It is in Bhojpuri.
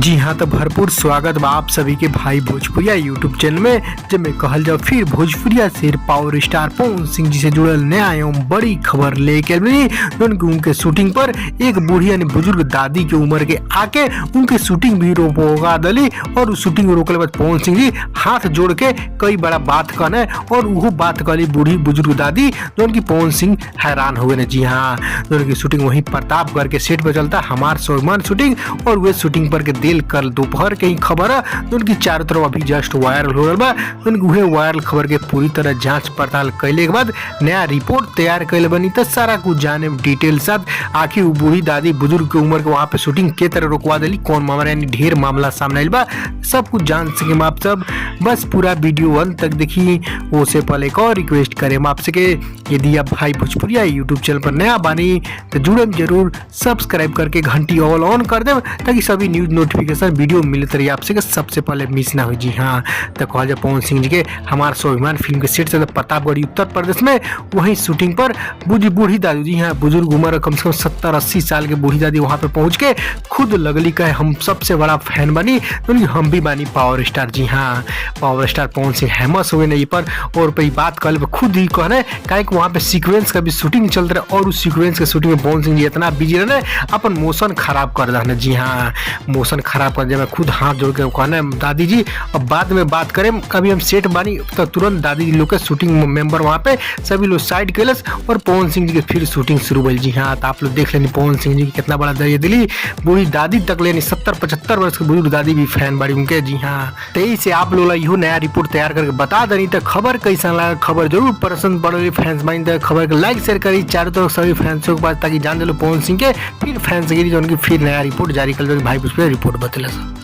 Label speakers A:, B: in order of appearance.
A: जी हाँ, तो भरपूर स्वागत बा आप सभी के भाई भोजपुरिया यूट्यूब चैनल में। जब मैं कहल जाओ फिर भोजपुरिया शेर पावर स्टार पवन सिंह जी से जुड़ल नया एवं बड़ी खबर लेके बनी। उनके शूटिंग पर एक बूढ़ी यानी बुजुर्ग दादी की उम्र के आके उनके शूटिंग भी रोका दली और उस शूटिंग रोकले बाद पवन सिंह जी हाथ जोड़ के कई बड़ा बात कहने और वो बात कहली बूढ़ी बुजुर्ग दादी जो उनकी पवन सिंह हैरान हुए न। जी हाँ, उनकी शूटिंग वहीं प्रतापगढ़ के सेट पर चलता हमार स्वाभिमान शूटिंग और वे शूटिंग पर के दिल कल दोपहर के ही खबर है उनकी चारों तरफ अभी जस्ट वायरल हो रहा बा। उनके वायरल खबर के पूरी तरह जांच पड़ताल कैले के बाद नया रिपोर्ट तैयार कैले बनी तो सारा कुछ जाने डिटेल साथ आखिर वो बूढ़ी दादी बुजुर्ग की उम्र के वहां पे शूटिंग के तरह रोकवा दिली, कौन मामला यानी ढेर मामला सामने आइल बा, सब कुछ जान सके आप सब। बस पूरा वीडियो अंत तक देखिए। उससे पहले एक और रिक्वेस्ट करें आपसे कि यदि आप भाई भोजपुरिया यूट्यूब चैनल पर नया बानी तो जुड़े जरूर, सब्सक्राइब करके घंटी ऑल ऑन कर दे ताकि सभी न्यूज नोटिफिकेशन वीडियो मिलते रही आपसे कि सबसे पहले मिस ना हो। जी हाँ, तो कहा जाए पवन सिंह जी के हमारे स्वाभिमान फिल्म के सेट से प्रतापगढ़ उत्तर प्रदेश में वहीं शूटिंग पर बूढ़ी दादी, जी हाँ बुजुर्ग उम्र कम से कम 70-80 साल के बूढ़ी दादी वहां पे पहुंच के खुद लगली कहे हम सबसे बड़ा फैन बनी तो हम भी बानी पावर स्टार। जी हाँ, पावर स्टार पवन सिंह हेमस हुए नहीं पर और पे बात कल खुद ही कहने काहे कि वहाँ पे सीक्वेंस का भी शूटिंग चल रहा और उस सीक्वेंस के शूटिंग में पवन सिंह जी इतना बिजी रहे अपन मोशन खराब कर रहा। जी हाँ, मोशन खराब कर दिया। खुद हाथ जोड़ के कहना दादी जी अब बाद में बात करें, कभी हम सेट बानी तो तुरंत दादी जी लोग के शूटिंग मेंबर वहाँ पे सभी लोग साइड केलस और पवन सिंह जी के फिर शूटिंग शुरू भइल। जी हाँ, तो आप लोग देख लेनी पवन सिंह जी की कितना बड़ा दरिया दिली, बूढ़ी दादी तक लेनी 70-75 वर्ष की बुजुर्ग दादी भी फैन बड़ी उनके। जी हाँ, तेई से आप लोग इहो नया रिपोर्ट तैयार करके बता देनी। तो खबर कैसा लगा, खबर जरूर पसंद पड़े फैंस बनी तो खबर को लाइक शेयर करी चारों तरफ सभी फैंसों के पास ताकि जान दे लो पवन सिंह के फिर फैंस गिरी जो उनकी फिर नया रिपोर्ट जारी कर भाई उस पर रिपोर्ट बतला।